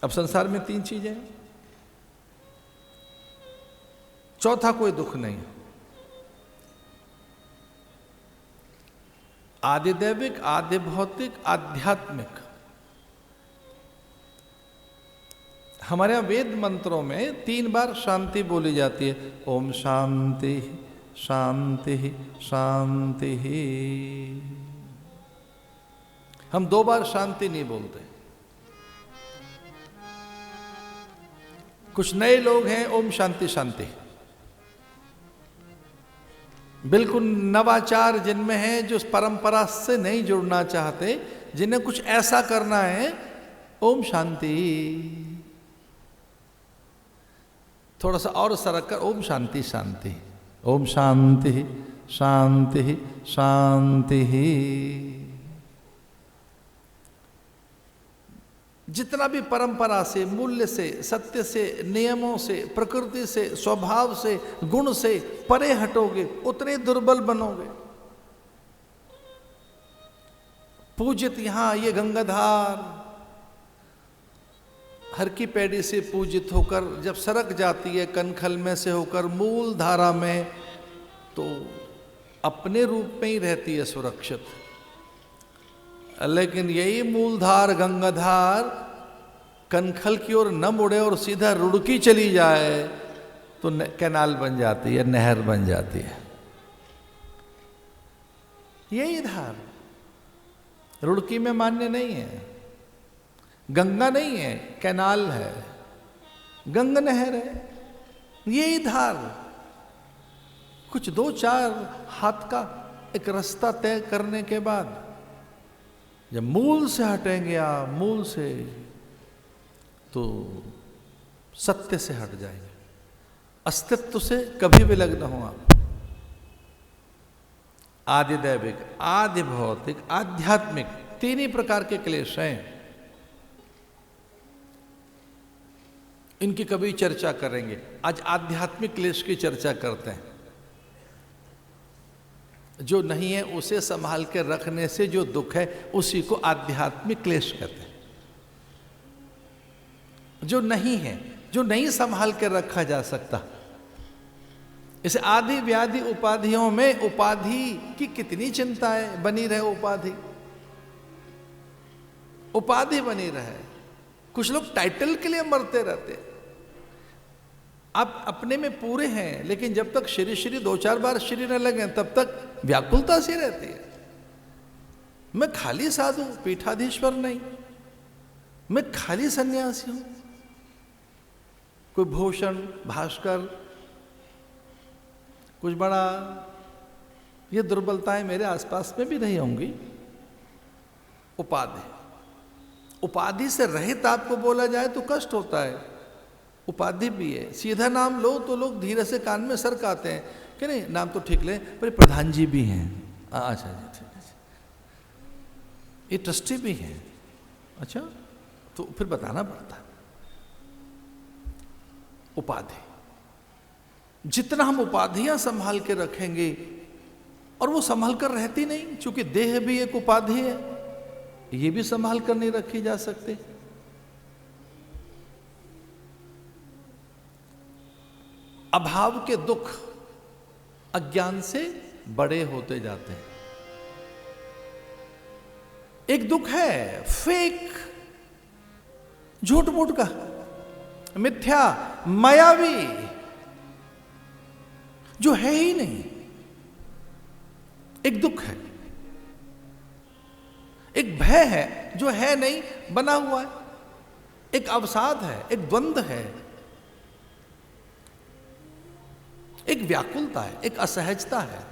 अब संसार में 3 चीजें हैं, चौथा कोई दुख नहीं। आदि दैविक, आदि भौतिक, आध्यात्मिक। हमारे यहां वेद मंत्रों में 3 बार शांति बोली जाती है, ओम शांति शांति शांति। हम 2 बार शांति नहीं बोलते। कुछ नए लोग हैं, ओम शांति शांति, बिल्कुल नवाचार जिनमें है, जो परंपरा से नहीं जुड़ना चाहते, जिन्हें कुछ ऐसा करना है, ओम शांति। थोड़ा सा और सरक कर ओम शांति शांति, ओम शांति शांति शांति। जितना भी परंपरा से, मूल्य से, सत्य से, नियमों से, प्रकृति से, स्वभाव से, गुण से परे हटोगे, उतने दुर्बल बनोगे। पूजित यहां ये गंगाधार हर की पैड़ी से पूजित होकर जब सरक जाती है कनखल में से होकर मूल धारा में, तो अपने रूप में ही रहती है सुरक्षित। लेकिन यही मूलधार गंगाधार कनखल की ओर न मुड़े और सीधा रुड़की चली जाए तो कैनाल बन जाती है, नहर बन जाती है। यही धार रुड़की में मान्य नहीं है, गंगा नहीं है, कैनाल है, गंगा नहर है। यही धार कुछ 2-4 हाथ का एक रास्ता तय करने के बाद जब मूल से हटेंगे आप, मूल से, तो सत्य से हट जाएंगे, अस्तित्व से कभी विलग्न हो आप। आदि दैविक, आदि भौतिक, आध्यात्मिक, 3 ही प्रकार के क्लेश हैं। इनकी कभी चर्चा करेंगे। आज आध्यात्मिक क्लेश की चर्चा करते हैं। जो नहीं है उसे संभाल के रखने से जो दुख है उसी को आध्यात्मिक क्लेश कहते हैं। जो नहीं है, जो नहीं संभाल के रखा जा सकता, इसे आदि व्याधि उपाधियों में उपाधि की कितनी चिंता है, बनी रहे उपाधि, उपाधि बनी रहे। कुछ लोग टाइटल के लिए मरते रहते। आप अपने में पूरे हैं, लेकिन जब तक श्री श्री 2-4 बार श्री न लगे तब तक व्याकुलता सी रहती है। मैं खाली साधु, पीठाधीश्वर नहीं, मैं खाली सन्यासी हूं। कोई भूषण, भास्कर, कुछ बड़ा, ये दुर्बलताएं मेरे आसपास में भी नहीं होंगी। उपाधि, उपाधि से रहित आपको बोला जाए तो कष्ट होता है। उपाधि भी है। सीधा नाम लो तो लोग धीरे से कान में सरकाते हैं कि नहीं नाम तो ठीक ले, पर प्रधान जी भी हैं, अच्छा जी ठीक है, ये ट्रस्टी भी हैं, अच्छा, तो फिर बताना पड़ता है। उपाधि, जितना हम उपाधियां संभाल के रखेंगे, और वो संभाल कर रहती नहीं, क्योंकि देह भी एक उपाधि है, ये भी संभाल कर नहीं रखी जा सकती। अभाव के दुख अज्ञान से बड़े होते जाते हैं। एक दुख है फेक, झूठ मूठ का, मिथ्या, मायावी, जो है ही नहीं। एक दुख है, एक भय है जो है नहीं, बना हुआ है, एक अवसाद है, एक द्वंद्व है, एक व्याकुलता है, एक असहजता है।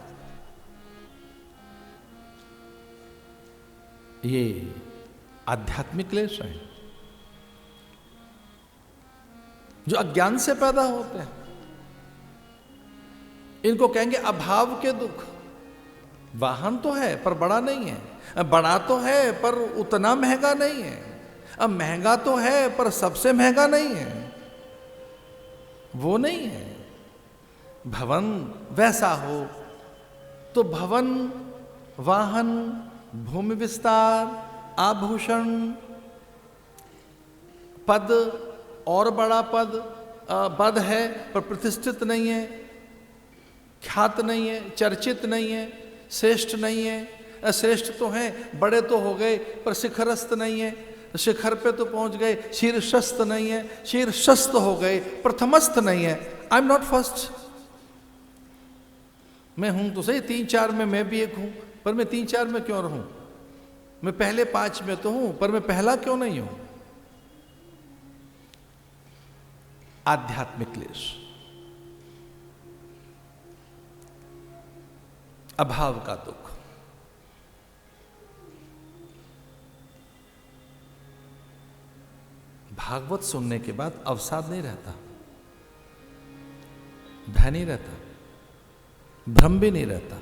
ये आध्यात्मिक क्लेश है जो अज्ञान से पैदा होते हैं। इनको कहेंगे अभाव के दुख। वाहन तो है पर बड़ा नहीं है, बड़ा तो है पर उतना महंगा नहीं है, अब महंगा तो है पर सबसे महंगा नहीं है, वो नहीं है। भवन वैसा हो तो भवन, वाहन, भूमि विस्तार, आभूषण, पद और बड़ा पद है पर प्रतिष्ठित नहीं है, ख्यात नहीं है, चर्चित नहीं है, श्रेष्ठ नहीं है। श्रेष्ठ तो हैं, बड़े तो हो गए पर शिखरस्थ नहीं है, शिखर पे तो पहुंच गए, शीर्षस्थ नहीं है, शीर्षस्थ हो गए, प्रथमस्थ नहीं है। I am not first. मैं हूं तो सही 3-4 में, मैं भी एक हूं, पर मैं 3-4 में क्यों रहूं? मैं पहले 5 में तो हूं, पर मैं पहला क्यों नहीं हूं? आध्यात्मिक क्लेश, अभाव का दुख। भागवत सुनने के बाद अवसाद नहीं रहता, भय नहीं रहता, भ्रम भी नहीं रहता।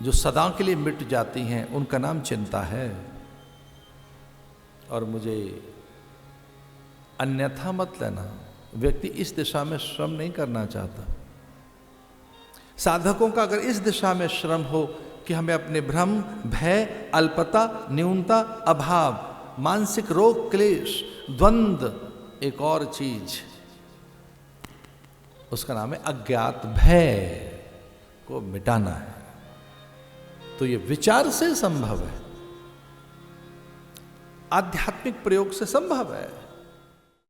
जो सदा के लिए मिट जाती हैं उनका नाम चिंता है। और मुझे अन्यथा मत लेना, व्यक्ति इस दिशा में श्रम नहीं करना चाहता। साधकों का अगर इस दिशा में श्रम हो कि हमें अपने भ्रम, भय, अल्पता, न्यूनता, अभाव, मानसिक रोग, क्लेश, द्वंद्व, एक और चीज उसका नाम है अज्ञात भय को मिटाना है, तो यह विचार से संभव है, आध्यात्मिक प्रयोग से संभव है।